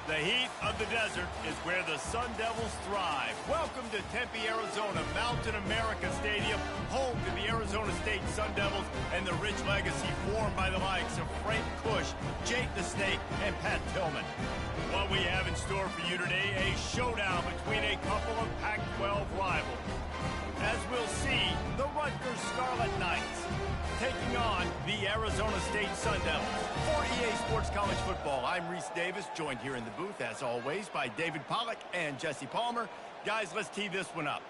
The heat of the desert is where the Sun Devils thrive. Welcome to Tempe, Arizona, Mountain America Stadium, home to the Arizona State Sun Devils and the rich legacy formed by the likes of Frank Kush, Jake the Snake, and Pat Tillman. What we have in store for you today, a showdown between a couple of Pac-12 rivals. As we'll see, the Rutgers Scarlet Knights taking on the Arizona State Sun Devils. For EA Sports College Football, I'm Reese Davis, joined here in the booth, as always, by David Pollack and Jesse Palmer. Guys, let's tee this one up.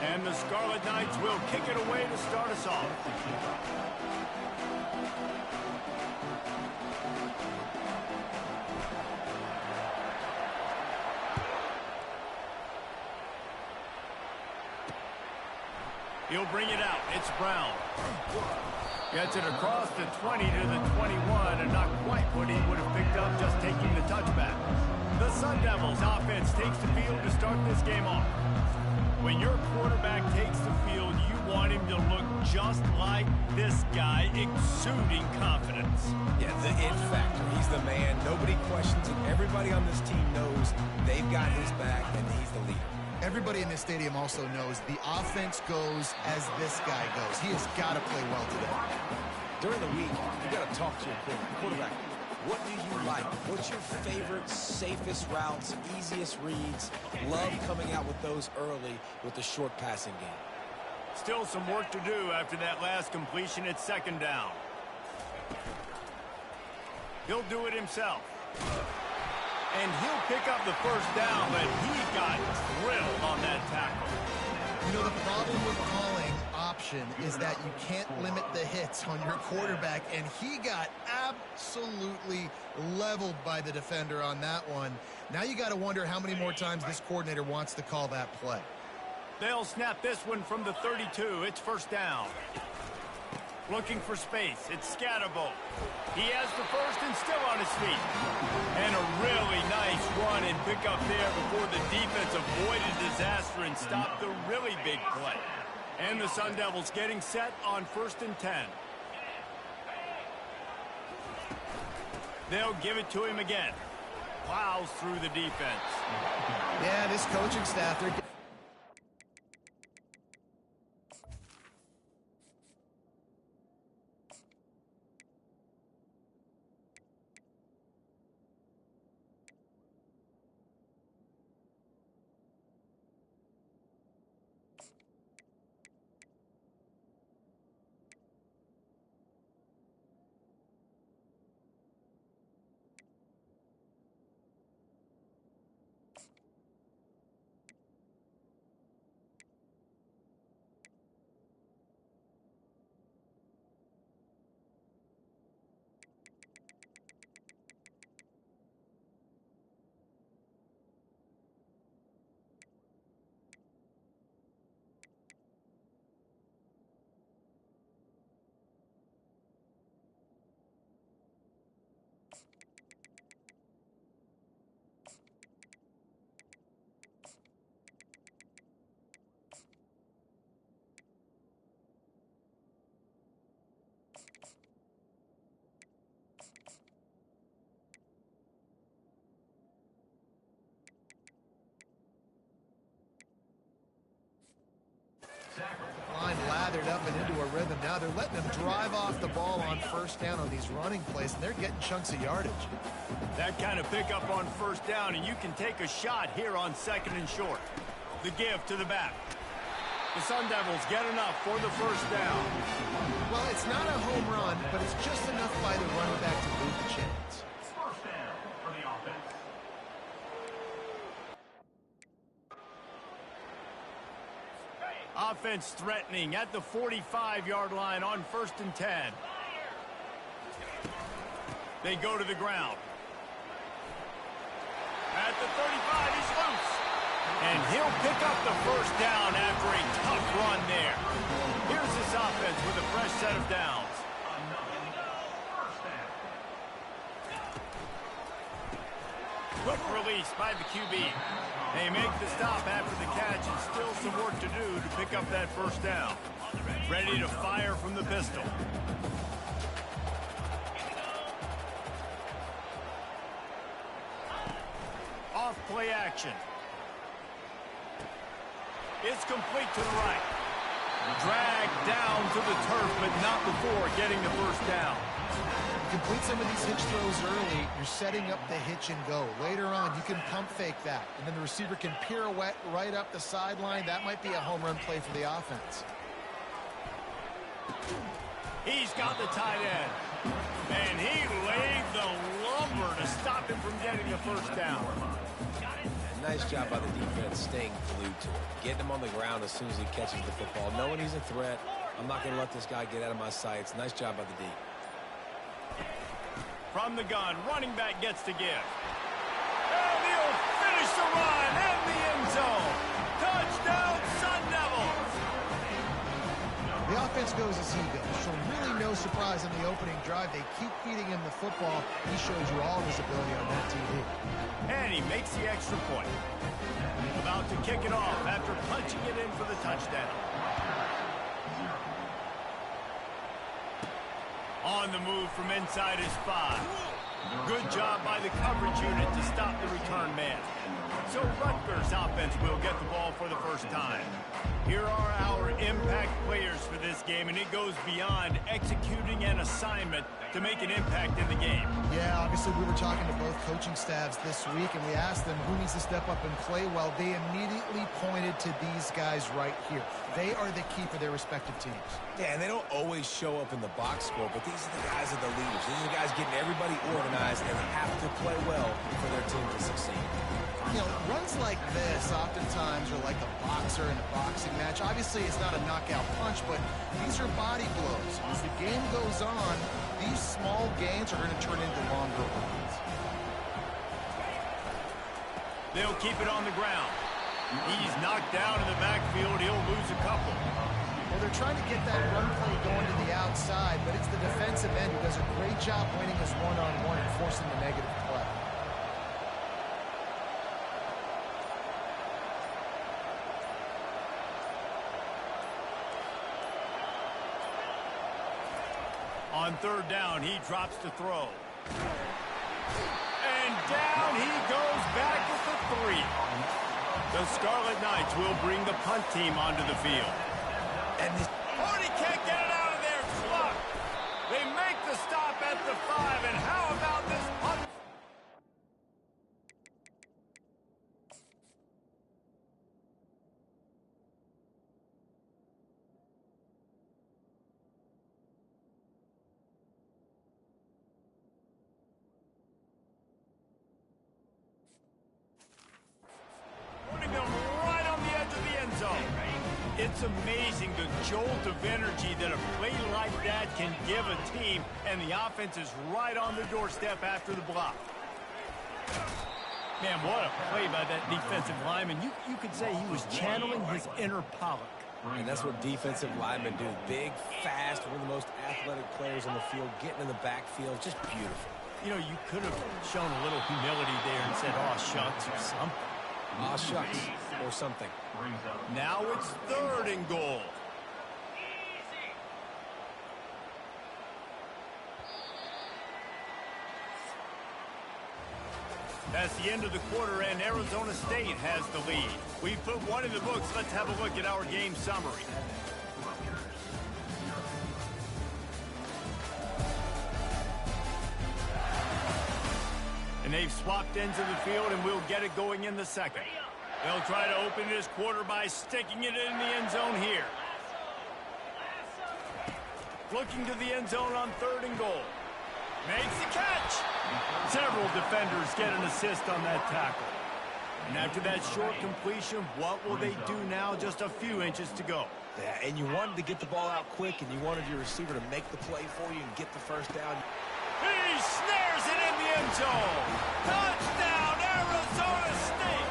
And the Scarlet Knights will kick it away to start us off. He'll bring it out. It's Brown. Gets it across the 20 to the 21, and not quite what he would have picked up just taking the touchback. The Sun Devils offense takes the field to start this game off. When your quarterback takes the field, you want him to look just like this guy, exuding confidence. Yeah, the it factor. He's the man. Nobody questions it. Everybody on this team knows they've got his back, and he's the leader. Everybody in this stadium also knows the offense goes as this guy goes. He has got to play well today. During the week, you got to talk to your quarterback. What do you like? What's your favorite, safest routes, easiest reads? Love coming out with those early with the short passing game. Still some work to do after that last completion at second down. He'll do it himself. And he'll pick up the first down, but he got drilled on that tackle. You know, the problem with calling option is that you can't limit the hits on your quarterback, and he got absolutely leveled by the defender on that one. Now you got to wonder how many more times this coordinator wants to call that play. They'll snap this one from the 32. It's first down. Looking for space. It's Scatterbo. He has the first and still on his feet. And a really nice run and pick up there before the defense avoided disaster and stopped the really big play. And the Sun Devils getting set on first and 10. They'll give it to him again. Plows through the defense. Yeah, this coaching staff, they're... line lathered up and into a rhythm. Now they're letting them drive off the ball on first down on these running plays, and they're getting chunks of yardage. That kind of pickup on first down, and you can take a shot here on second and short. The give to the back. The Sun Devils get enough for the first down. Well, it's not a home run, but it's just enough by the running back to move the chains. First down for the offense. Offense threatening at the 45-yard line on first and 10. They go to the ground. At the 35, he's loose. And he'll pick up the first down after a tough run there. Here's this offense with a fresh set of downs. Quick release by the QB. They make the stop after the catch, and still some work to do to pick pick up that first down. Ready to fire from the pistol. Off play action. It's complete to the right. Dragged down to the turf, but not before getting the first down. Complete some of these hitch throws early, you're setting up the hitch and go. Later on, you can pump fake that, and then the receiver can pirouette right up the sideline. That might be a home run play for the offense. He's got the tight end, and he laid the lumber to stop him from getting the first down. Nice job by the defense staying glued to it. Getting him on the ground as soon as he catches the football. Knowing he's a threat, I'm not going to let this guy get out of my sights. Nice job by the D. From the gun, running back gets to give. And he'll finish the run in the end zone. Touchdown, Sun Devils! The offense goes as he goes. So really no surprise in the opening drive. They keep feeding him the football. He shows you all of his ability on that TV. And he makes the extra point. About to kick it off after punching it in for the touchdown. On the move from inside his 5. Good job by the coverage unit to stop the return man. So Rutgers offense will get the ball for the first time. Here are our impact players for this game, and it goes beyond executing an assignment to make an impact in the game. Yeah, obviously we were talking to both coaching staffs this week, and we asked them who needs to step up and play well. They immediately pointed to these guys right here. They are the key for their respective teams. Yeah, and they don't always show up in the box score, but these are the guys that are the leaders. These are the guys getting everybody organized and have to play well for their team to succeed. You know, runs like this oftentimes are like a boxer in a boxing match. Obviously, it's not a knockout punch, but these are body blows. As the game goes on, these small gains are going to turn into longer runs. They'll keep it on the ground. He's knocked down in the backfield. He'll lose a couple. Well, they're trying to get that run play going to the outside, but it's the defensive end who does a great job winning his one-on-one and forcing the negative play. On third down, he drops to throw. And down he goes back at the 3. The Scarlet Knights will bring the punt team onto the field. And he can't get it out of there. Clock. They make the stop at the 5. And how about this punt? Putting them right on the edge of the end zone. It's amazing the jolt of energy that a play like that can give a team, and the offense is right on the doorstep after the block. Man, what a play by that defensive lineman. You could say he was channeling his inner Pollock. And that's what defensive linemen do. Big, fast, one of the most athletic players on the field, getting in the backfield, just beautiful. You know, you could have shown a little humility there and said, "Aw, shucks," or something. Aw, shucks, or something. Now it's 3rd and goal. That's the end of the quarter, and Arizona State has the lead. We've put one in the books. Let's have a look at our game summary. And they've swapped ends of the field, and we'll get it going in the second. They'll try to open this quarter by sticking it in the end zone here. Looking to the end zone on 3rd and goal. Makes the catch. Several defenders get an assist on that tackle. And after that short completion, what will they do now? Just a few inches to go. Yeah, and you wanted to get the ball out quick, and you wanted your receiver to make the play for you and get the first down. He snares it in the end zone. Touchdown, Arizona State.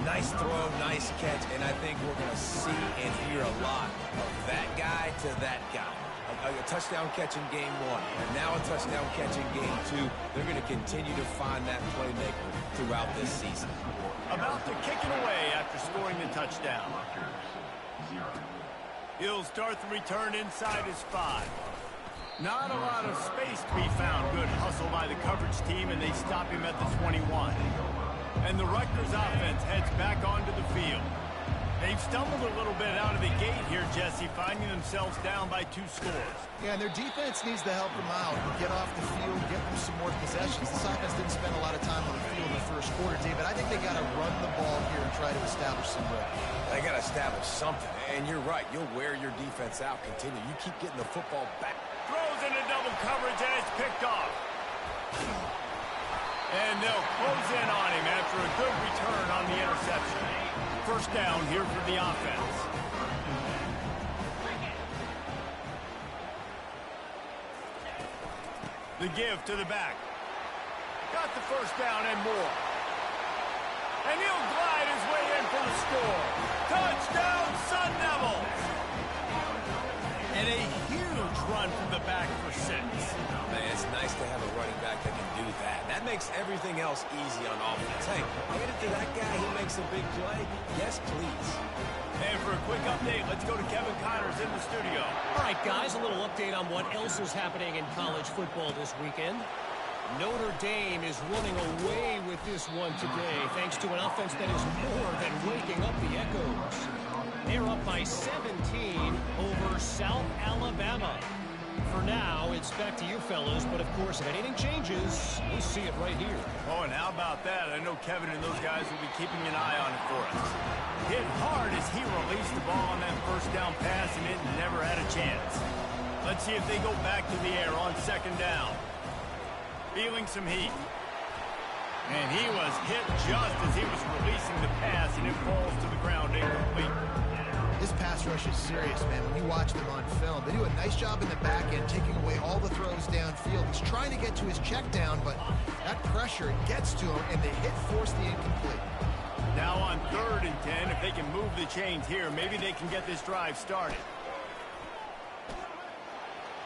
Nice throw, nice catch, and I think we're going to see and hear a lot of that guy to that guy. A touchdown catch in game 1, and now a touchdown catch in game 2. They're going to continue to find that playmaker throughout this season. About to kick it away after scoring the touchdown. He'll start the return inside his 5. Not a lot of space to be found. Good hustle by the coverage team, and they stop him at the 21. And the Rutgers offense heads back onto the field. They've stumbled a little bit out of the gate here, Jesse, finding themselves down by 2 scores. Yeah, and their defense needs to help them out, get off the field, get them some more possessions. This offense didn't spend a lot of time on the field in the first quarter, David. I think they got to run the ball here and try to establish some rhythm. They got to establish something, and you're right. You'll wear your defense out. Continue. You keep getting the football back. Throws into double coverage, and it's picked off. And they'll close in on him after a good return on the interception. First down here for the offense. The give to the back. Got the first down and more. And he'll glide his way in for the score. Touchdown, Sun Devils! And a huge run from the back for 6. Man, it's nice to have a running back that can do that. That makes everything else easy on offense. Hey, get it to that guy. He makes a big play. Yes, please. And for a quick update, let's go to Kevin Connors in the studio. All right, guys, a little update on what else is happening in college football this weekend. Notre Dame is running away with this one today, thanks to an offense that is more than waking up the echoes. They're up by 17 over South Alabama. For now, it's back to you fellas, but of course, if anything changes, we'll see it right here. Oh, and how about that? I know Kevin and those guys will be keeping an eye on it for us. Hit hard as he released the ball on that first down pass, and it never had a chance. Let's see if they go back to the air on second down. Feeling some heat. And he was hit just as he was releasing the pass, and it falls to the ground incomplete. This pass rush is serious, man. When you watch them on film, they do a nice job in the back end, taking away all the throws downfield. He's trying to get to his check down, but that pressure gets to him, and the hit forced the incomplete. Now on 3rd and 10, if they can move the chains here, maybe they can get this drive started.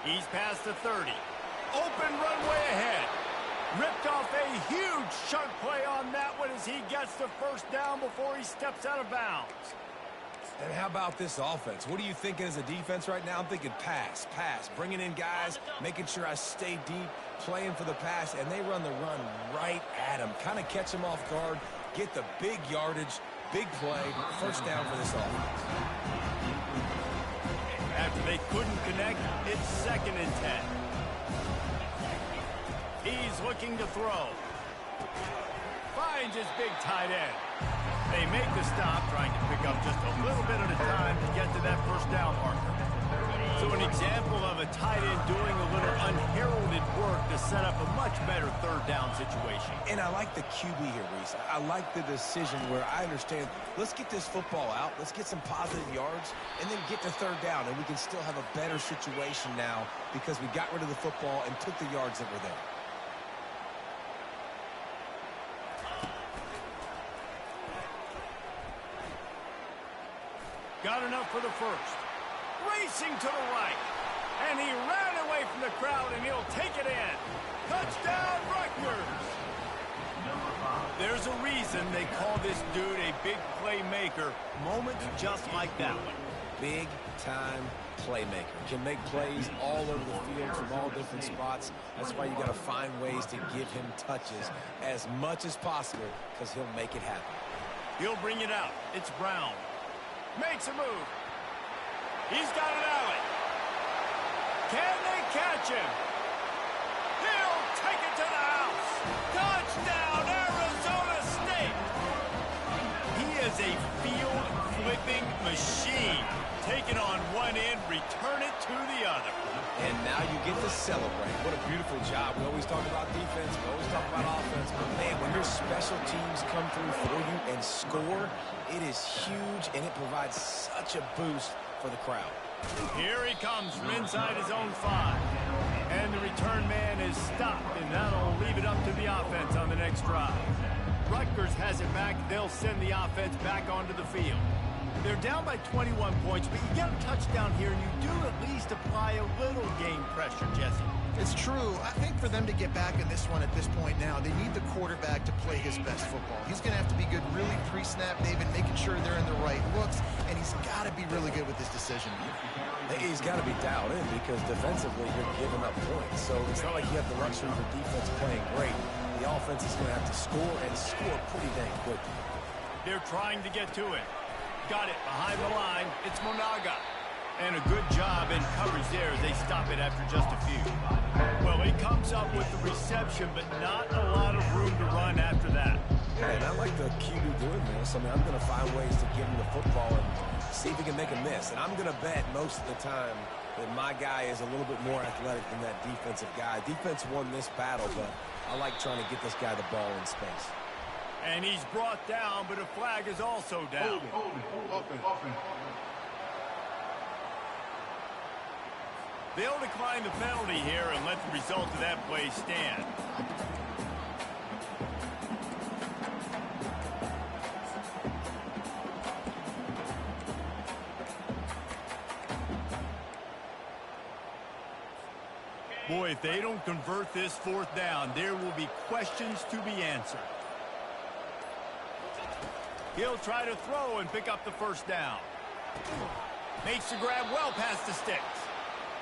He's past the 30. Open runway ahead. Ripped off a huge chunk play on that one as he gets the first down before he steps out of bounds. And how about this offense? What are you thinking as a defense right now? I'm thinking pass, bringing in guys, making sure I stay deep, playing for the pass, and they run the run right at him. Kind of catch him off guard, get the big yardage, big play, first down for this offense. After they couldn't connect, it's 2nd and 10. He's looking to throw. Finds his big tight end. They make the stop, trying to pick up just a little bit at a time to get to that first down marker. So an example of a tight end doing a little unheralded work to set up a much better 3rd down situation. And I like the QB here, Reese. I like the decision where I understand, let's get this football out, let's get some positive yards, and then get to 3rd down, and we can still have a better situation now because we got rid of the football and took the yards that were there. Got enough for the first. Racing to the right. And he ran away from the crowd, and he'll take it in. Touchdown, Rutgers! There's a reason they call this dude a big playmaker. Moments just like that one. Big-time playmaker. Can make plays all over the field from all different spots. That's why you got to find ways to give him touches as much as possible because he'll make it happen. He'll bring it out. It's Brown. Makes a move. He's got an alley. Can they catch him? He'll take it to the house. Touchdown, Arizona State. He is a field-flipping machine. Take it on one end, return it to the other. And now you get to celebrate. What a beautiful job. We always talk about defense. We always talk about offense. But, man, when your special teams come through for you and score, it is huge, and it provides such a boost for the crowd. Here he comes from inside his own 5. And the return man is stopped, and that'll leave it up to the offense on the next drive. Rutgers has it back. They'll send the offense back onto the field. They're down by 21 points, but you get a touchdown here, and you do at least apply a little game pressure, Jesse. It's true. I think for them to get back in this one at this point now, they need the quarterback to play his best football. He's going to have to be good really pre-snap, David, making sure they're in the right looks, and he's got to be really good with his decision. He's got to be dialed in because defensively you're giving up points. So it's not like you have the luxury for defense playing great. The offense is going to have to score and score pretty dang quickly. They're trying to get to it. Got it behind the line. It's Monaga. And a good job in coverage there as they stop it after just a few. Well, he comes up with the reception, but not a lot of room to run after that. Yeah, and I like the QB doing this. I mean, I'm going to find ways to give him the football and see if he can make a miss. And I'm going to bet most of the time that my guy is a little bit more athletic than that defensive guy. Defense won this battle, but I like trying to get this guy the ball in space. And he's brought down, but a flag is also down. They'll decline the penalty here and let the result of that play stand. Boy, if they don't convert this fourth down, there will be questions to be answered. He'll try to throw and pick up the first down. Makes the grab well past the sticks.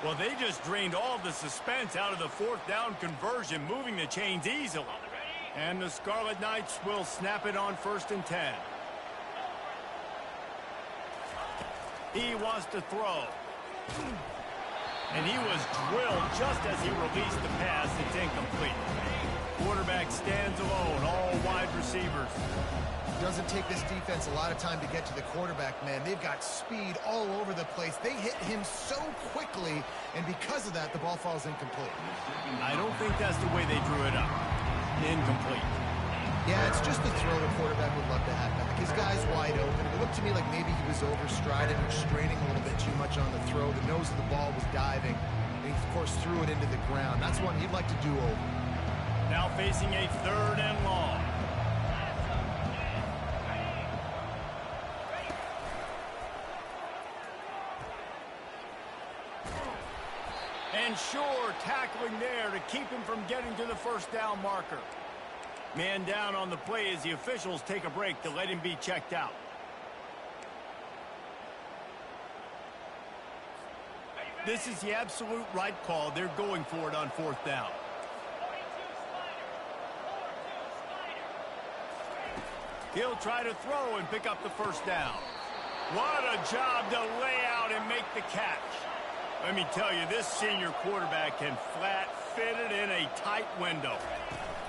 Well, they just drained all the suspense out of the fourth down conversion, moving the chains easily. And the Scarlet Knights will snap it on 1st and 10. He wants to throw. And he was drilled just as he released the pass. It's incomplete. Quarterback stands alone, all wide receivers. Doesn't take this defense a lot of time to get to the quarterback, man. They've got speed all over the place. They hit him so quickly, and because of that, the ball falls incomplete. I don't think that's the way they drew it up. Incomplete. Yeah, it's just the throw the quarterback would love to have back. His guy's wide open. It looked to me like maybe he was overstriding or straining a little bit too much on the throw. The nose of the ball was diving, and he, of course, threw it into the ground. That's one he'd like to do over. Now facing a 3rd and long. And sure, tackling there to keep him from getting to the first down marker. Man down on the play as the officials take a break to let him be checked out. This is the absolute right call. They're going for it on 4th down. He'll try to throw and pick up the first down. What a job to lay out and make the catch. Let me tell you, this senior quarterback can flat fit it in a tight window.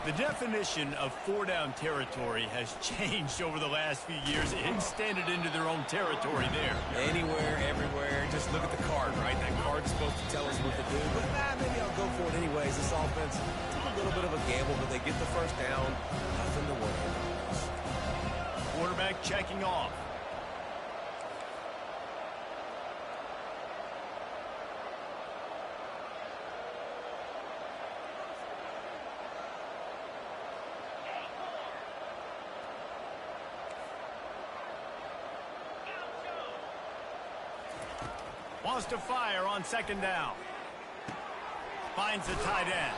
The definition of 4-down territory has changed over the last few years. It extended into their own territory there. Anywhere, everywhere, just look at the card, right? That card's supposed to tell us what to do, but maybe I'll go for it anyways. This offense took a little bit of a gamble, but they get the first down. Nothing to worry about. Quarterback checking off. Wants to fire on 2nd down. Finds the tight end.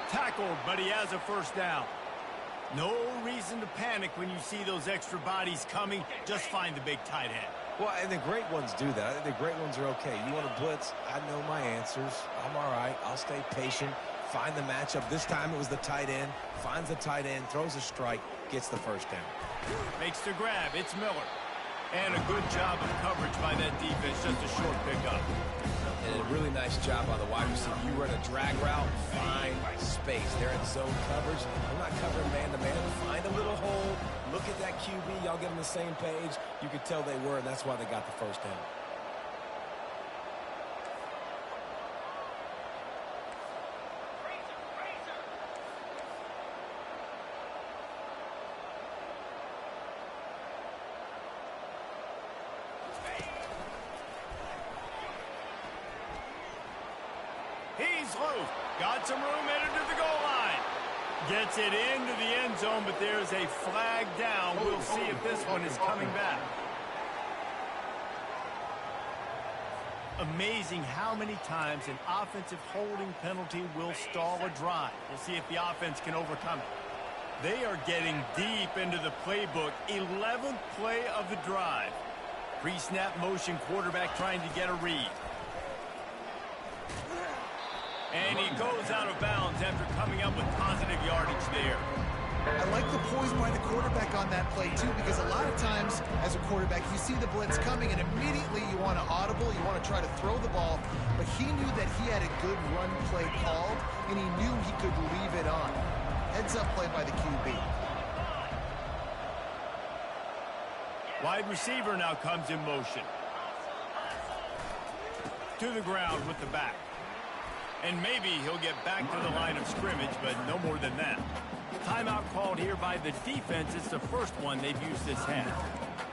Tackled, but he has a first down. No reason to panic when you see those extra bodies coming. Just find the big tight end. Well, and the great ones do that. I think the great ones are okay. You want to blitz? I know my answers. I'm all right. I'll stay patient. Find the matchup. This time it was the tight end. Finds the tight end, throws a strike, gets the first down. Makes the grab. It's Miller. And a good job of coverage by that defense. Just a short pickup. And a really nice job by the wide receiver. You run a drag route, find space. They're in zone coverage. I'm not covering man-to-man. Find a little hole. Look at that QB. Y'all get on the same page. You could tell they were, and that's why they got the first down. He's loose. Got some room headed to the goal line. Gets it into the end zone, but there's a flag down. We'll see if this one is coming back. amazing how many times an offensive holding penalty will stall a drive. We'll see if the offense can overcome it. They are getting deep into the playbook. 11th play of the drive. Pre-snap motion quarterback trying to get a read. And he goes out of bounds after coming up with positive yardage there. I like the poise by the quarterback on that play, too, because a lot of times as a quarterback, you see the blitz coming, and immediately you want to audible, you want to try to throw the ball, but he knew that he had a good run play called, and he knew he could leave it on. Heads-up play by the QB. Wide receiver now comes in motion. To the ground with the back. And maybe he'll get back to the line of scrimmage, but no more than that. Timeout called here by the defense. It's the first one they've used this half.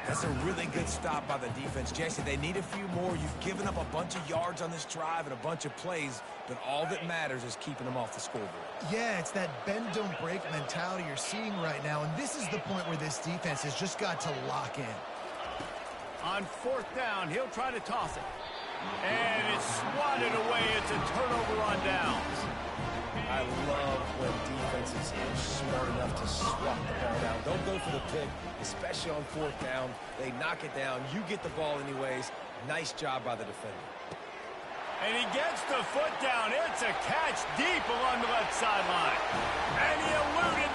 That's a really good stop by the defense, Jesse. They need a few more. You've given up a bunch of yards on this drive and a bunch of plays, but all that matters is keeping them off the scoreboard. Yeah, it's that bend, don't break mentality you're seeing right now, and this is the point where this defense has just got to lock in. On 4th down, he'll try to toss it. And it's swatted away. It's a turnover on downs. I love when defenses are smart enough to swat the ball down. Don't go for the pick, especially on 4th down. They knock it down. You get the ball anyways. Nice job by the defender. And he gets the foot down. It's a catch deep along the left sideline. And he eluded.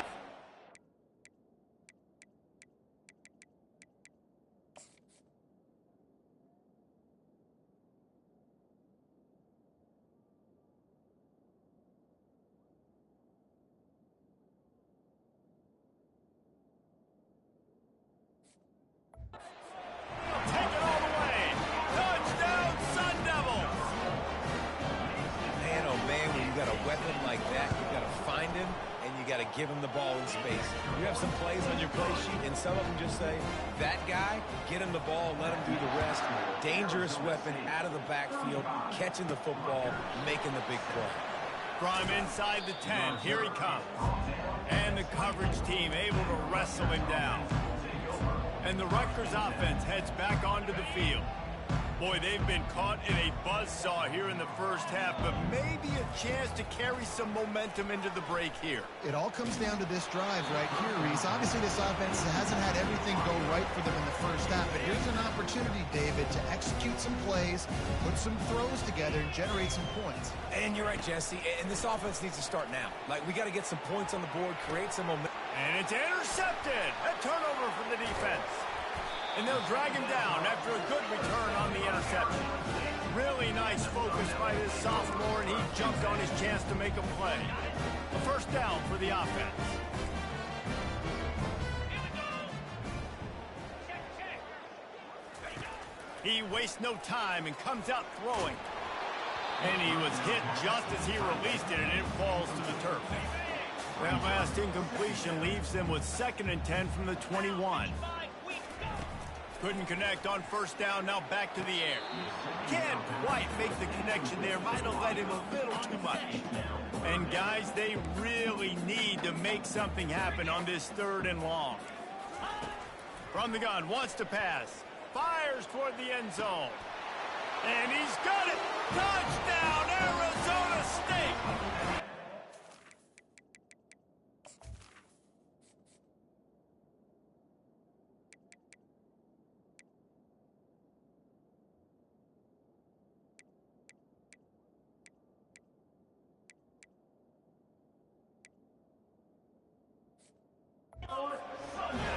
Give him the ball in space. You have some plays on your play sheet, and some of them just say, that guy, get him the ball, let him do the rest. Dangerous weapon out of the backfield, catching the football, making the big play. From inside the 10, here he comes. And the coverage team able to wrestle him down. And the Rutgers offense heads back onto the field. Boy, they've been caught in a buzzsaw here in the first half, but maybe a chance to carry some momentum into the break here. It all comes down to this drive right here, Reese. Obviously, this offense hasn't had everything go right for them in the first half, but here's an opportunity, David, to execute some plays, put some throws together, and generate some points. And you're right, Jesse, and this offense needs to start now. Like, we got to get some points on the board, create some momentum. And it's intercepted. A turnover from the defense. And they'll drag him down after a good return on the interception. Really nice focus by this sophomore, and he jumped on his chance to make a play. A first down for the offense. He wastes no time and comes out throwing. And he was hit just as he released it, and it falls to the turf. That last incompletion leaves them with 2nd and 10 from the 21. Couldn't connect on first down, now back to the air. Can't quite make the connection there, might have led him a little too much. And guys, they really need to make something happen on this 3rd and long. From the gun, wants to pass. Fires toward the end zone. And he's got it! Touchdown, Arizona State!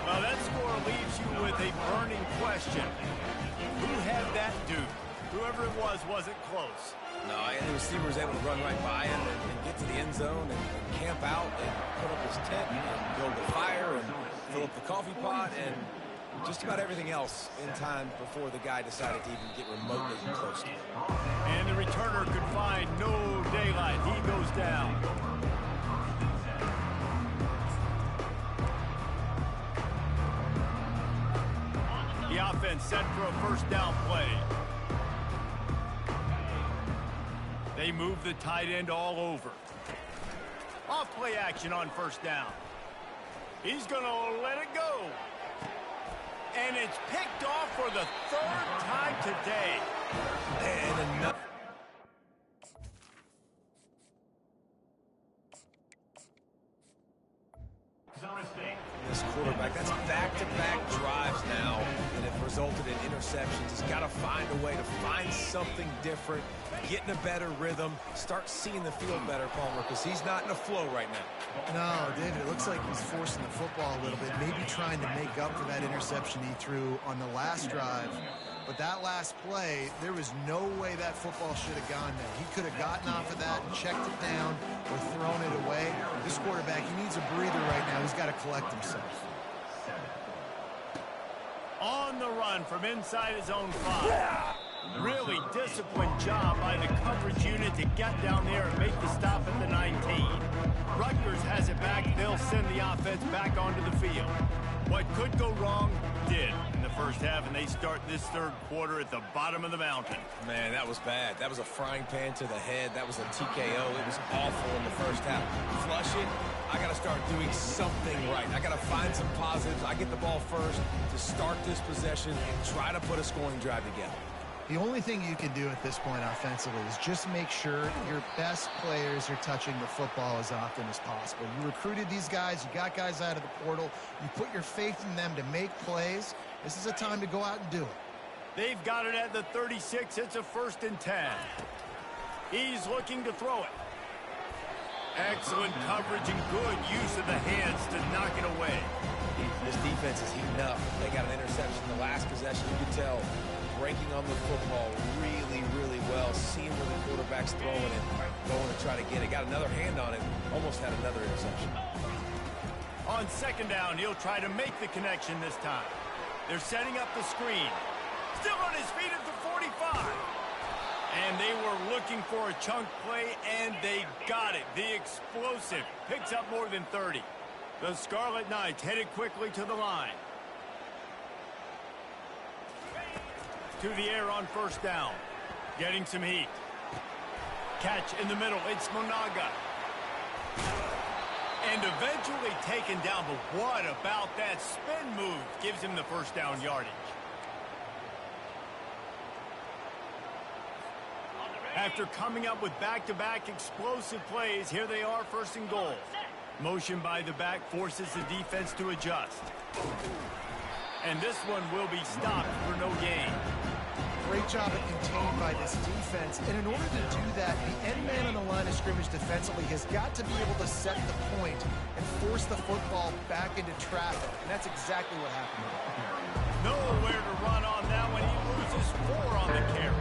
Well, that score leaves you with a burning question. Who had that dude? Whoever it was wasn't close. No, and the receiver was able to run right by him and get to the end zone and camp out and put up his tent and build the fire and fill up the coffee pot and just about everything else in time before the guy decided to even get remotely close to him. And the returner could find no daylight. He goes down. The offense set for a first down play. They move the tight end all over. Off play action on first down. He's going to let it go. And it's picked off for the third time today. And another. This quarterback, that's back-to-back drives now that have resulted in interceptions. He's got to find a way to find something different, get in a better rhythm, start seeing the field better, Palmer, because he's not in a flow right now. No, David, it looks like he's forcing the football a little bit, maybe trying to make up for that interception he threw on the last drive. But that last play, there was no way that football should have gone there. He could have gotten off of that and checked it down or thrown it away. This quarterback, he needs a breather right now. He's got to collect himself. On the run from inside his own 5. Really disciplined job by the coverage unit to get down there and make the stop at the 19. Rutgers has it back. They'll send the offense back onto the field. What could go wrong did in the first half, and they start this third quarter at the bottom of the mountain. Man, that was bad. That was a frying pan to the head. That was a TKO. It was awful in the first half. Flush it. I got to start doing something right. I got to find some positives. I get the ball first to start this possession and try to put a scoring drive together. The only thing you can do at this point offensively is just make sure your best players are touching the football as often as possible. You recruited these guys. You got guys out of the portal. You put your faith in them to make plays. This is a time to go out and do it. They've got it at the 36. It's a 1st and 10. He's looking to throw it. Excellent coverage and good use of the hands to knock it away. This defense is heating up. They got an interception in the last possession. You could tell breaking on the football really, really well, seeing where the quarterback's throwing it, going to try to get it. Got another hand on it, almost had another interception. On 2nd down, he'll try to make the connection this time. They're setting up the screen. Still on his feet at the 45. And they were looking for a chunk play, and they got it. The explosive picks up more than 30. The Scarlet Knights headed quickly to the line. To the air on 1st down. Getting some heat. Catch in the middle. It's Monaga. And eventually taken down. But what about that spin move? Gives him the 1st down yardage. After coming up with back-to-back explosive plays, here they are, 1st and goal. Motion by the back forces the defense to adjust. And this one will be stopped for no gain. Great job at containing by this defense. And in order to do that, the end man on the line of scrimmage defensively has got to be able to set the point and force the football back into traffic. And that's exactly what happened. Nowhere to run on that one. He loses 4 on the carry.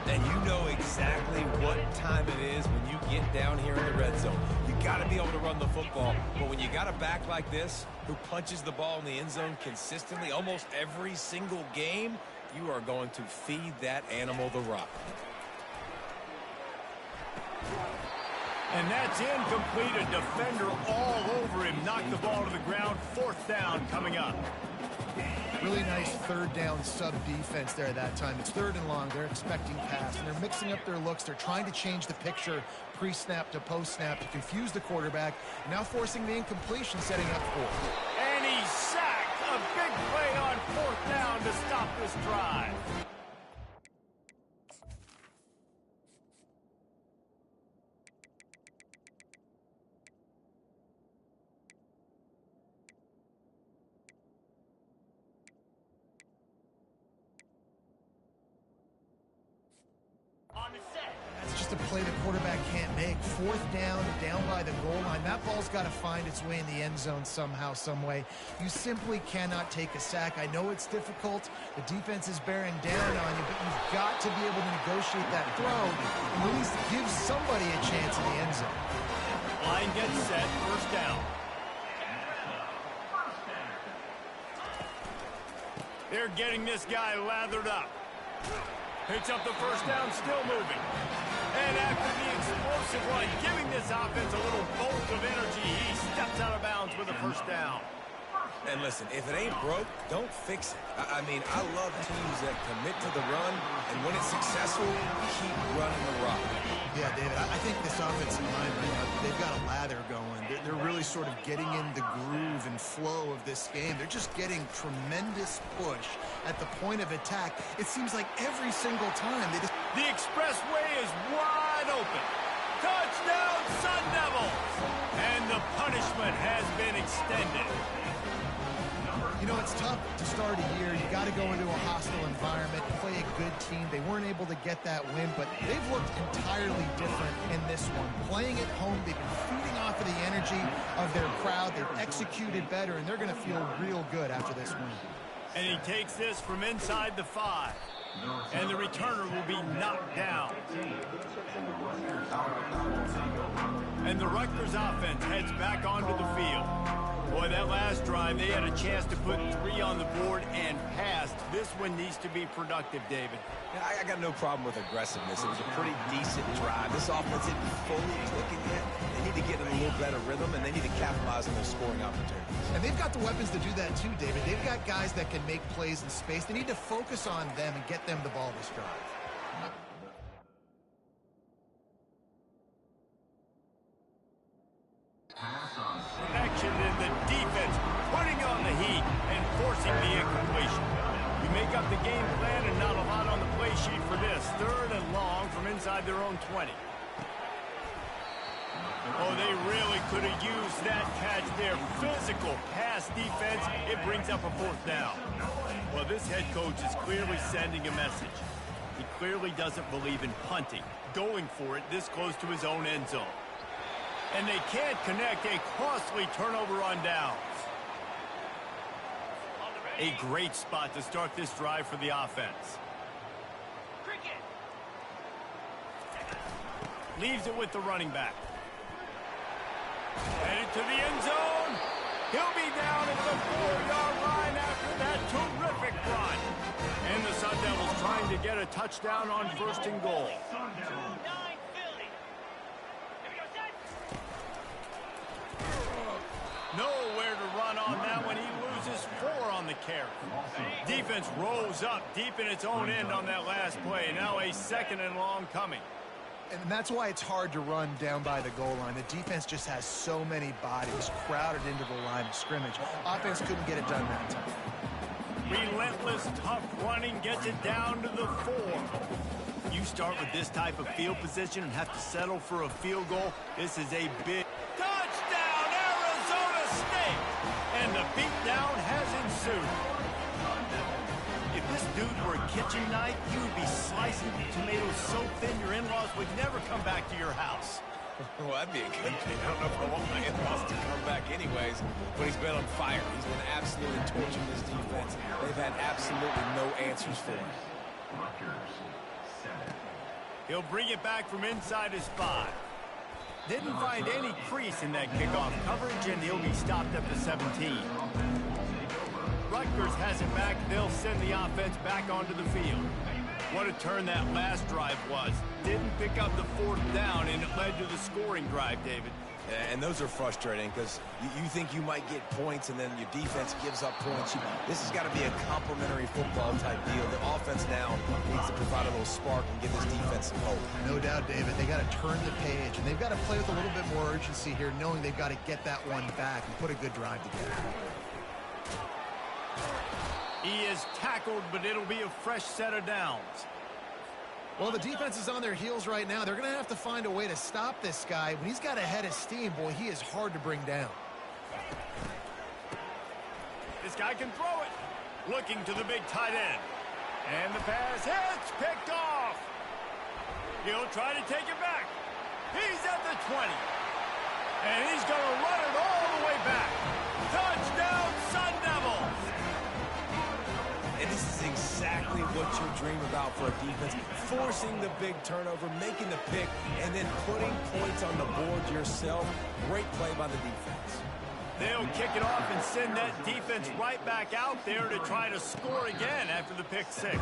And you know exactly what time it is when you get down here in the red zone. You got to be able to run the football. But when you got a back like this who punches the ball in the end zone consistently almost every single game, you are going to feed that animal the rock. And that's incomplete. A defender all over him. Knocked the ball to the ground. 4th down coming up. Really nice 3rd down sub-defense there that time. It's 3rd and long. They're expecting pass, and they're mixing up their looks. They're trying to change the picture pre-snap to post-snap to confuse the quarterback, now forcing the incompletion, setting up 4th. And he's sacked. A big play on 4th down to stop this drive. That's just a play the quarterback can't make. 4th down, down by the goal line. That ball's got to find its way in the end zone somehow, some way. You simply cannot take a sack. I know it's difficult. The defense is bearing down on you, but you've got to be able to negotiate that throw and at least give somebody a chance in the end zone. Line gets set. 1st down. They're getting this guy lathered up. Picks up the 1st down, still moving. And after the explosive run, giving this offense a little bolt of energy, he steps out of bounds with a 1st down. And listen, if it ain't broke, don't fix it. I mean, I love teams that commit to the run, and when it's successful, keep running the rock. Yeah, David, I think this offensive line right now, they've got a lather going. They're really sort of getting in the groove and flow of this game. They're just getting tremendous push at the point of attack. It seems like every single time they just... The expressway is wide open. Touchdown, Sun Devils! And the punishment has been extended. You know, it's tough to start a year. You got to go into a hostile environment, play a good team. They weren't able to get that win, but they've looked entirely different in this one. Playing at home, they've been feeding off of the energy of their crowd. They've executed better, and they're going to feel real good after this win. And he takes this from inside the 5. And the returner will be knocked down. And the Rutgers offense heads back onto the field. Boy, that last drive, they had a chance to put 3 on the board and passed. This one needs to be productive, David. Yeah, I got no problem with aggressiveness. It was a pretty decent drive. This offense isn't fully clicking yet. They need to get in a little better rhythm, and they need to capitalize on those scoring opportunities. And they've got the weapons to do that too, David. They've got guys that can make plays in space. They need to focus on them and get them the ball this drive. Action in the defense, putting on the heat and forcing the incompletion. You make up the game plan and not a lot on the play sheet for this. 3rd and long from inside their own 20. Oh, they really could have used that catch there. Physical pass defense, it brings up a 4th down. Well, this head coach is clearly sending a message. He clearly doesn't believe in punting, going for it this close to his own end zone. And they can't connect, a costly turnover on downs. A great spot to start this drive for the offense. Leaves it with the running back. Headed to the end zone. He'll be down at the 4-yard line after that terrific run. And the Sun Devils trying to get a touchdown on 1st and goal. Nowhere to run on that one. He loses 4 on the carry. Defense rose up deep in its own end on that last play. Now a 2nd and long coming. And that's why it's hard to run down by the goal line. The defense just has so many bodies crowded into the line of scrimmage. Offense couldn't get it done that time. Relentless, tough running gets it down to the 4. You start with this type of field position and have to settle for a field goal. This is a big touchdown, Arizona State! And the beatdown has ensued. If this dude were a kitchen knife, you would be slicing tomatoes so thin your in-laws would never come back to your house. Well, that'd be a good thing. I don't know if I want my in-laws to come back anyways, but he's been on fire. He's been absolutely torching this defense. They've had absolutely no answers for him. He'll bring it back from inside his 5. Didn't find any crease in that kickoff coverage, and he'll be stopped at the 17. Rutgers has it back. They'll send the offense back onto the field. What a turn that last drive was. Didn't pick up the 4th down, and it led to the scoring drive, David. And those are frustrating because you think you might get points, and then your defense gives up points. This has got to be a complementary football type deal. The offense now needs to provide a little spark and give this defense some hope. No doubt, David. They got to turn the page, and they've got to play with a little bit more urgency here, knowing they've got to get that one back and put a good drive together. He is tackled, but it'll be a fresh set of downs. Well, the defense is on their heels right now. They're going to have to find a way to stop this guy. When he's got a head of steam, boy, he is hard to bring down. This guy can throw it. Looking to the big tight end. And the pass hits, picked off. He'll try to take it back. He's at the 20. And he's going to run it all the way back. Touchdown, Sun Devils! And this is exactly what you dream about for a defense. Forcing the big turnover, making the pick, and then putting points on the board yourself. Great play by the defense. They'll kick it off and send that defense right back out there to try to score again after the pick 6.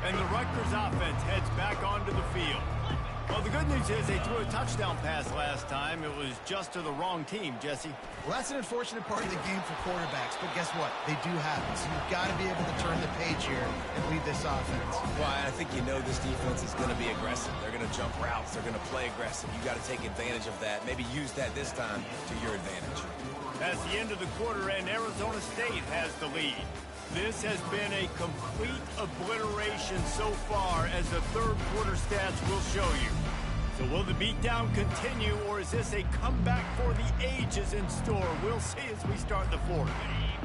And the Rutgers offense heads back onto the field. Well, the good news is they threw a touchdown pass last time. It was just to the wrong team, Jesse. Well, that's an unfortunate part of the game for quarterbacks, but guess what? They do have it, so you've got to be able to turn the page here and lead this offense. Well, I think you know this defense is going to be aggressive. They're going to jump routes. They're going to play aggressive. You got to take advantage of that. Maybe use that this time to your advantage. That's the end of the quarter, and Arizona State has the lead. This has been a complete obliteration so far, as the third quarter stats will show you. So will the beatdown continue, or is this a comeback for the ages in store? We'll see as we start the fourth.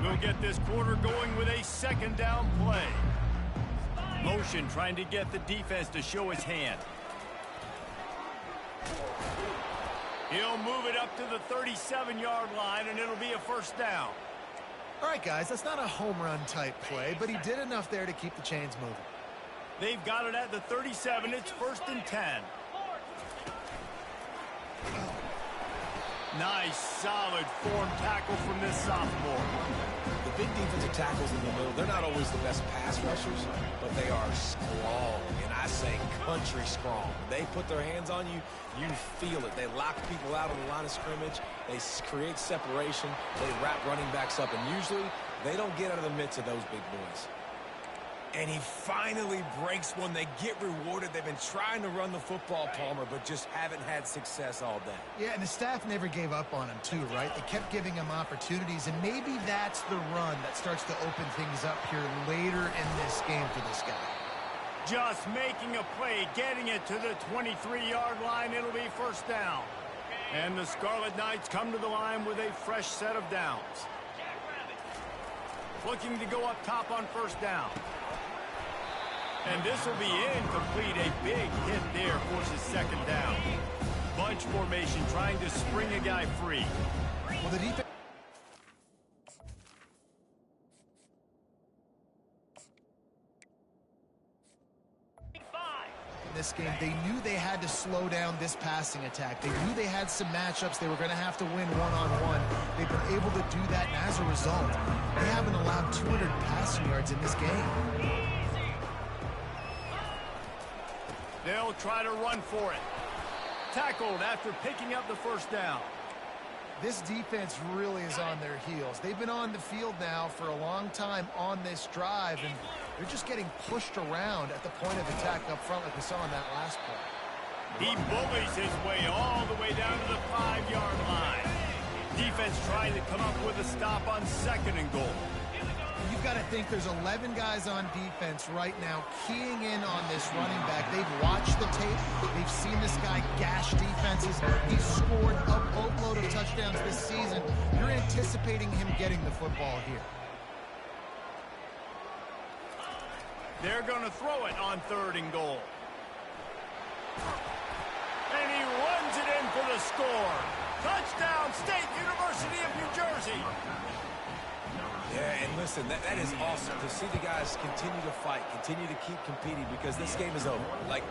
We'll get this quarter going with a second down play. Motion trying to get the defense to show his hand. He'll move it up to the 37-yard line, and it'll be a first down. All right, guys, that's not a home run type play, but he did enough there to keep the chains moving. They've got it at the 37. It's 1st and 10. Nice, solid form tackle from this sophomore. The big defensive tackles in the middle, they're not always the best pass rushers, but they are strong, and I say country strong. When they put their hands on you, you feel it. They lock people out on the line of scrimmage. They create separation. They wrap running backs up, and usually they don't get out of the midst of those big boys. And he finally breaks one. They get rewarded. They've been trying to run the football, Palmer, but just haven't had success all day. Yeah, and the staff never gave up on him, too, right? They kept giving him opportunities, and maybe that's the run that starts to open things up here later in this game for this guy. Just making a play, getting it to the 23-yard line. It'll be first down. And the Scarlet Knights come to the line with a fresh set of downs. Looking to go up top on first down. And this will be incomplete. A big hit there forces second down. Bunch formation trying to spring a guy free. Well, the defense... this game, they knew they had to slow down this passing attack. They knew they had some matchups they were going to have to win one-on-one. They've been able to do that, and as a result, they haven't allowed 200 passing yards in this game. They'll try to run for it. Tackled after picking up the first down. This defense really is on their heels. They've been on the field now for a long time on this drive, and they're just getting pushed around at the point of attack up front like we saw on that last play. He bullies his way all the way down to the 5-yard line. Defense trying to come up with a stop on 2nd and goal. You've got to think there's 11 guys on defense right now keying in on this running back. They've watched the tape. They've seen this guy gash defenses. He's scored a boatload of touchdowns this season. You're anticipating him getting the football here. They're going to throw it on 3rd and goal. And he runs it in for the score. Touchdown, State University of New Jersey. Yeah, and listen, that is awesome to see the guys continue to fight, continue to keep competing, because this game is over. Like,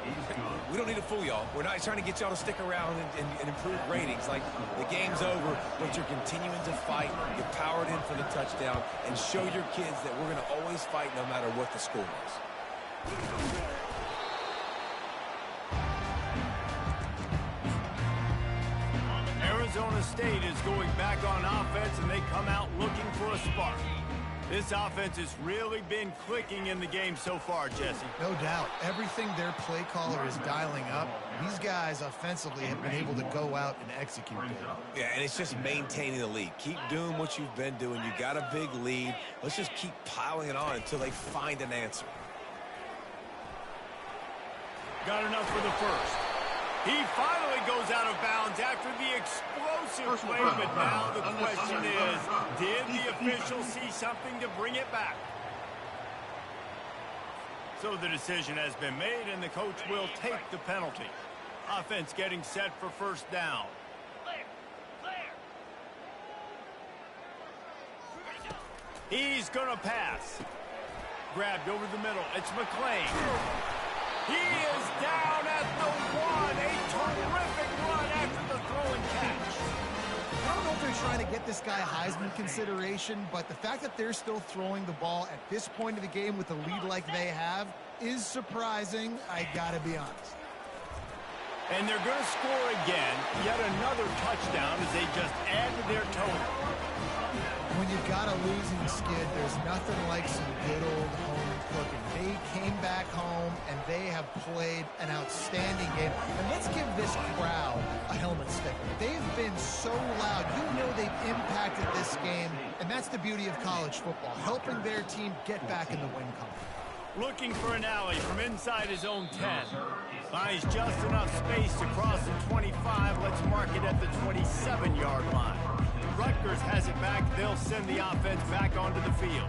we don't need to fool y'all. We're not trying to get y'all to stick around and improve ratings. Like, the game's over, but you're continuing to fight. You're powered in for the touchdown, and show your kids that we're going to always fight no matter what the score is. Arizona State is going back on offense, and they come out looking for a spark. This offense has really been clicking in the game so far, Jesse. No doubt. Everything their play caller is dialing up, these guys offensively have been able to go out and execute it. Yeah, and it's just maintaining the lead. Keep doing what you've been doing. You got a big lead. Let's just keep piling it on until they find an answer. Got enough for the first. He finally goes out of bounds after the explosive play, but now the question is, did the official see something to bring it back? So the decision has been made, and the coach will take the penalty. Offense getting set for first down. He's going to pass. Grabbed over the middle. It's McClain. He is down at the 1. A terrific run after the throw and catch. I don't know if they're trying to get this guy Heisman consideration, but the fact that they're still throwing the ball at this point of the game with a lead like they have is surprising, I gotta be honest. And they're going to score again, yet another touchdown as they just add to their total. When you've got a losing skid, there's nothing like some good old home cooking. They came back home, and they have played an outstanding game. And let's give this crowd a helmet sticker. They've been so loud. You know they've impacted this game, and that's the beauty of college football, helping their team get back in the win column. Looking for an alley from inside his own 10. Finds just enough space to cross the 25. Let's mark it at the 27-yard line. Rutgers has it back. They'll send the offense back onto the field.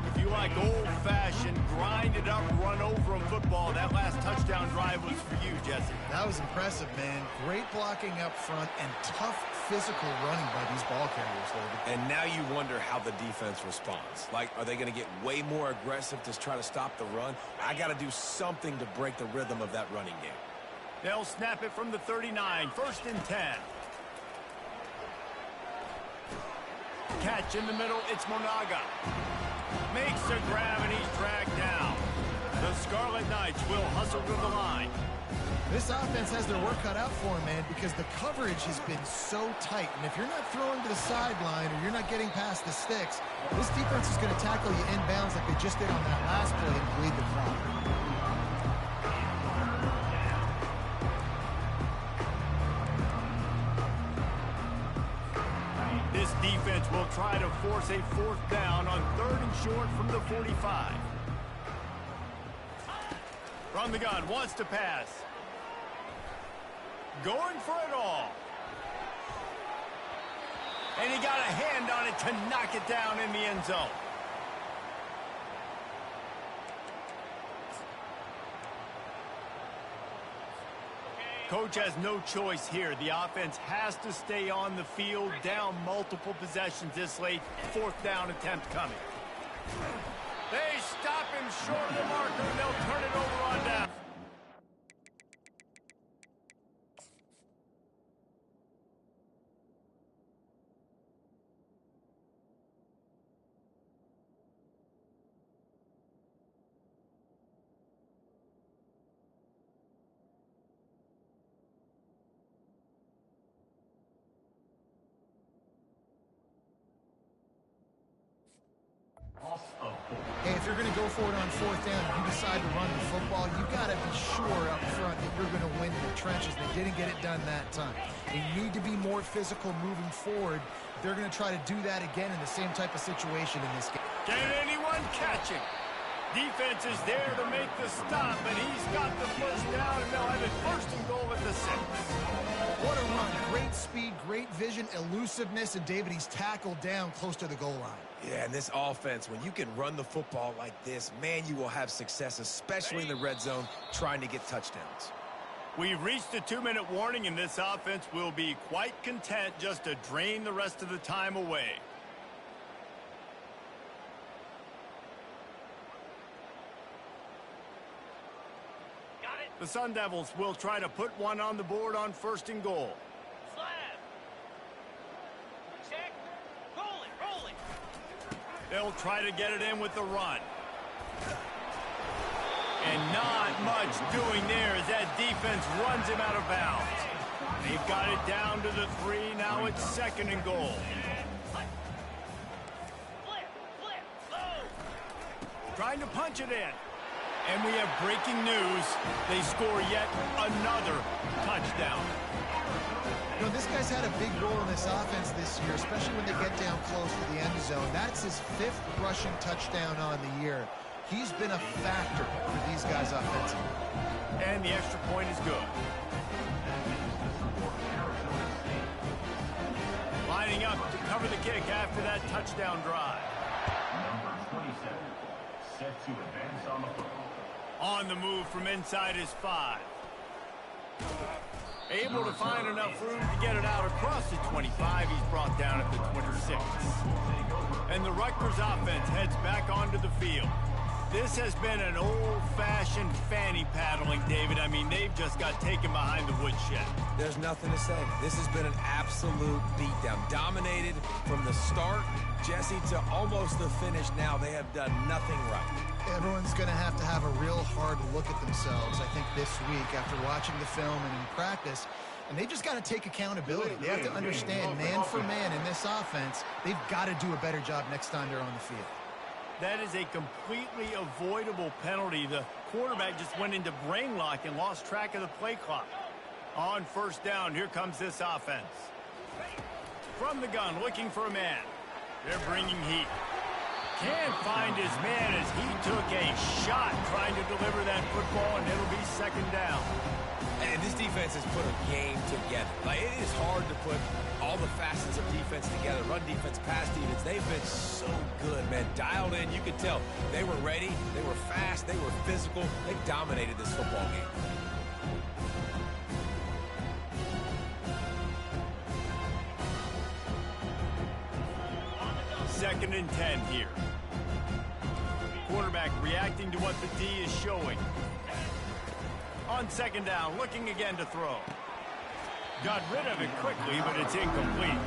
If you like old-fashioned, grind-it-up, run-over-em football, that last touchdown drive was for you, Jesse. That was impressive, man. Great blocking up front and tough physical running by these ball carriers, David. And now you wonder how the defense responds. Like, are they going to get way more aggressive to try to stop the run? I got to do something to break the rhythm of that running game. They'll snap it from the 39, 1st and 10. Catch in the middle, it's Monaga. Makes a grab and he's dragged down. The Scarlet Knights will hustle to the line. This offense has their work cut out for them, man, because the coverage has been so tight. And if you're not throwing to the sideline or you're not getting past the sticks, this defense is going to tackle you inbounds like they just did on that last play and bleed the clock. This defense will try to force a 4th down on 3rd and short from the 45. From the gun, wants to pass. Going for it all. And he got a hand on it to knock it down in the end zone. Coach has no choice here. The offense has to stay on the field, down multiple possessions this late. 4th down attempt coming. They stop him short of the marker, and they'll turn it over on down. Hey, if you're going to go for it on 4th down and you decide to run the football, you got to be sure up front that you're going to win in the trenches. They didn't get it done that time. They need to be more physical moving forward. They're going to try to do that again in the same type of situation in this game. Can anyone catch him? Defense is there to make the stop, but he's got the 1st down, and they'll have it 1st and goal at the 6. What a run. Great speed, great vision, elusiveness, and David, he's tackled down close to the goal line. Yeah, and this offense, when you can run the football like this, man, you will have success, especially in the red zone, trying to get touchdowns. We've reached a 2-minute warning, and this offense will be quite content just to drain the rest of the time away. The Sun Devils will try to put one on the board on 1st and goal. Slab. Check. Rolling. They'll try to get it in with the run. And not much doing there as that defense runs him out of bounds. They've got it down to the 3. Now it's 2nd and goal. Trying to punch it in. And we have breaking news. They score yet another touchdown. You know, this guy's had a big role in this offense this year, especially when they get down close to the end zone. That's his 5th rushing touchdown on the year. He's been a factor for these guys offensively. And the extra point is good. Lining up to cover the kick after that touchdown drive. Number 27, set to advance on the football. On the move from inside his 5. Able to find enough room to get it out across the 25. He's brought down at the 26. And the Rutgers offense heads back onto the field. This has been an old-fashioned fanny paddling, David. I mean, they've just got taken behind the woodshed. There's nothing to say. This has been an absolute beatdown. Dominated from the start Jesse, to almost the finish now, they have done nothing right. Everyone's going to have a real hard look at themselves, I think, this week after watching the film and in practice. And they've just got to take accountability. They have to understand, man for man in this offense, they've got to do a better job next time they're on the field. That is a completely avoidable penalty. The quarterback just went into brain lock and lost track of the play clock. On first down, here comes this offense. From the gun, looking for a man. They're bringing heat. Can't find his man as he took a shot trying to deliver that football, and it'll be second down. And this defense has put a game together. Like, it is hard to put all the facets of defense together. Run defense, pass defense. They've been so good, man. Dialed in. You could tell they were ready. They were fast. They were physical. They dominated this football game. Second and 10 here. Quarterback reacting to what the D is showing. On second down, looking again to throw. Got rid of it quickly, but it's incomplete.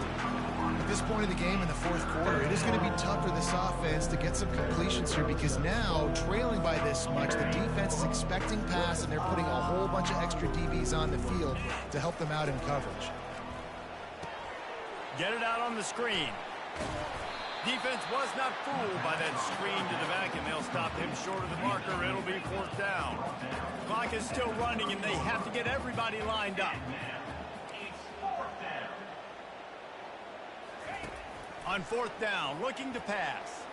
At this point of the game in the fourth quarter, it is going to be tough for this offense to get some completions here because now, trailing by this much, the defense is expecting pass, and they're putting a whole bunch of extra DBs on the field to help them out in coverage. Get it out on the screen. Defense was not fooled by that screen to the back, and they'll stop him short of the marker. It'll be fourth down. Clock is still running, and they have to get everybody lined up. On fourth down, looking to pass.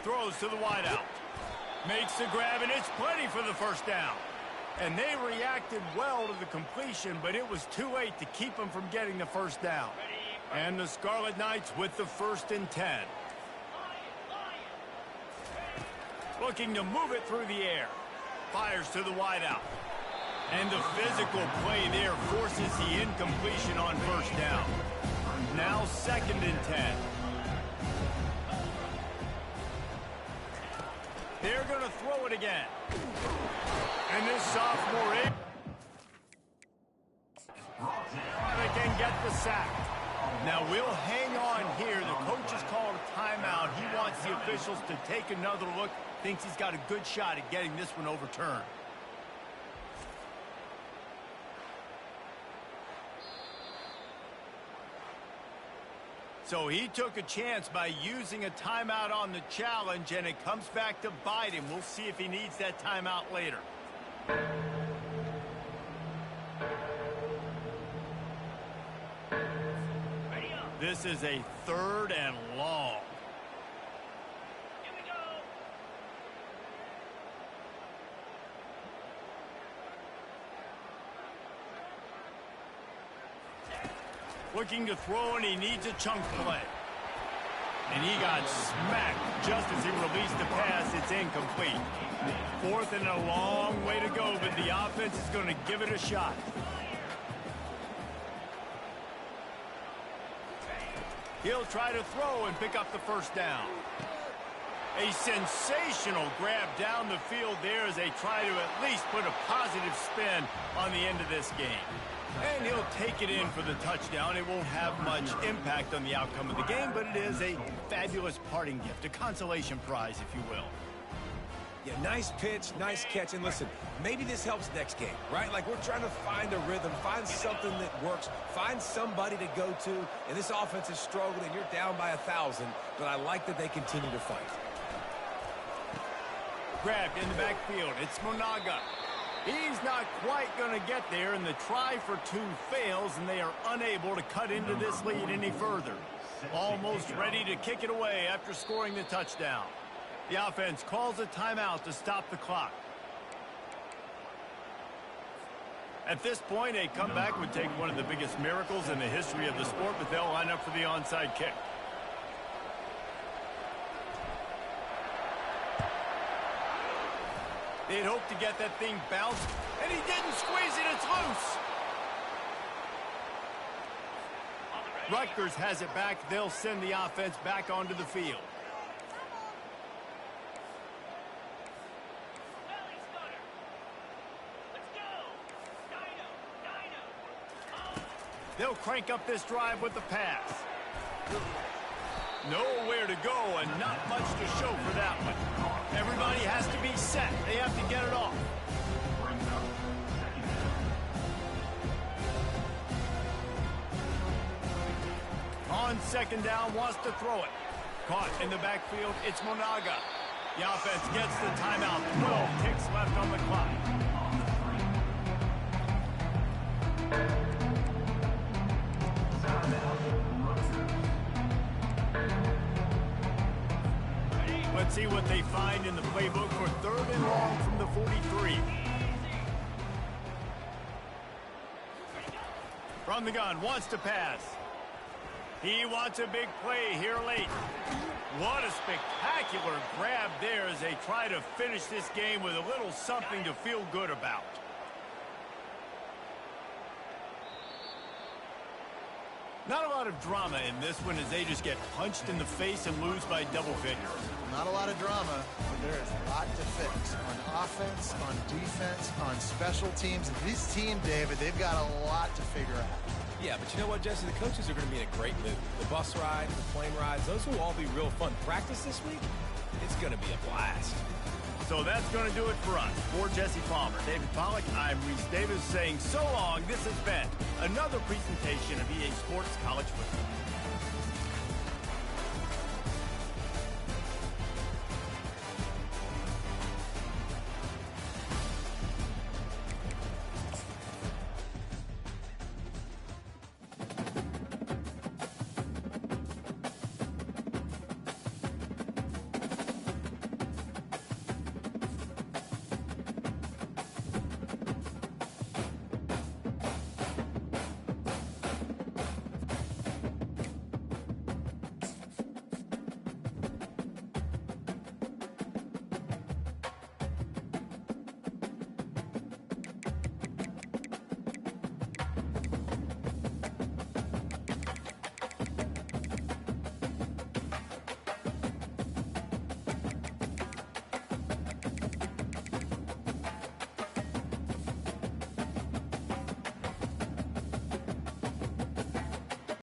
Throws to the wideout. Makes the grab, and it's plenty for the first down. And they reacted well to the completion, but it was too late to keep them from getting the first down. And the Scarlet Knights with the 1st and 10. Looking to move it through the air. Fires to the wideout. And the physical play there forces the incompletion on first down. Now 2nd and 10. They're going to throw it again. And this sophomore they can get the sack. Now we'll hang on here. The coach has called a timeout. He wants the officials to take another look. Thinks he's got a good shot at getting this one overturned. So he took a chance by using a timeout on the challenge, and it comes back to bite him. We'll see if he needs that timeout later. This is a 3rd and long. Here we go. Looking to throw, and he needs a chunk play. And he got smacked just as he released the pass. It's incomplete. 4th and a long way to go, but the offense is going to give it a shot. He'll try to throw and pick up the first down. A sensational grab down the field there as they try to at least put a positive spin on the end of this game. And he'll take it in for the touchdown. It won't have much impact on the outcome of the game, but it is a fabulous parting gift, a consolation prize, if you will. Yeah, nice pitch, nice catch. And listen, maybe this helps next game, right? Like, we're trying to find a rhythm, find something that works, find somebody to go to. And this offense is struggling. You're down by 1,000, but I like that they continue to fight. Grabbed in the backfield. It's Monaga. He's not quite going to get there, and the try for 2 fails, and they are unable to cut into this lead any further. Almost ready to kick it away after scoring the touchdown. The offense calls a timeout to stop the clock. At this point, a comeback would take one of the biggest miracles in the history of the sport, but they'll line up for the onside kick. They'd hoped to get that thing bounced, and he didn't squeeze it. It's loose. Rutgers has it back. They'll send the offense back onto the field. They'll crank up this drive with the pass. Nowhere to go and not much to show for that one. Everybody has to be set. They have to get it off. On second down, wants to throw it. Caught in the backfield, it's Monaga. The offense gets the timeout. 12 ticks left on the clock. Let's see what they find in the playbook for third and long from the 43. From the gun, wants to pass. He wants a big play here late. What a spectacular grab there as they try to finish this game with a little something to feel good about. Not a lot of drama in this one as they just get punched in the face and lose by double figures. Not a lot of drama, but there is a lot to fix on offense, on defense, on special teams. This team, David, they've got a lot to figure out. Yeah, but you know what, Jesse? The coaches are going to be in a great mood. The bus rides, the plane rides, those will all be real fun. Practice this week, it's going to be a blast. So that's going to do it for us. For Jesse Palmer, David Pollack, I'm Reese Davis saying so long. This has been another presentation of EA Sports College Football.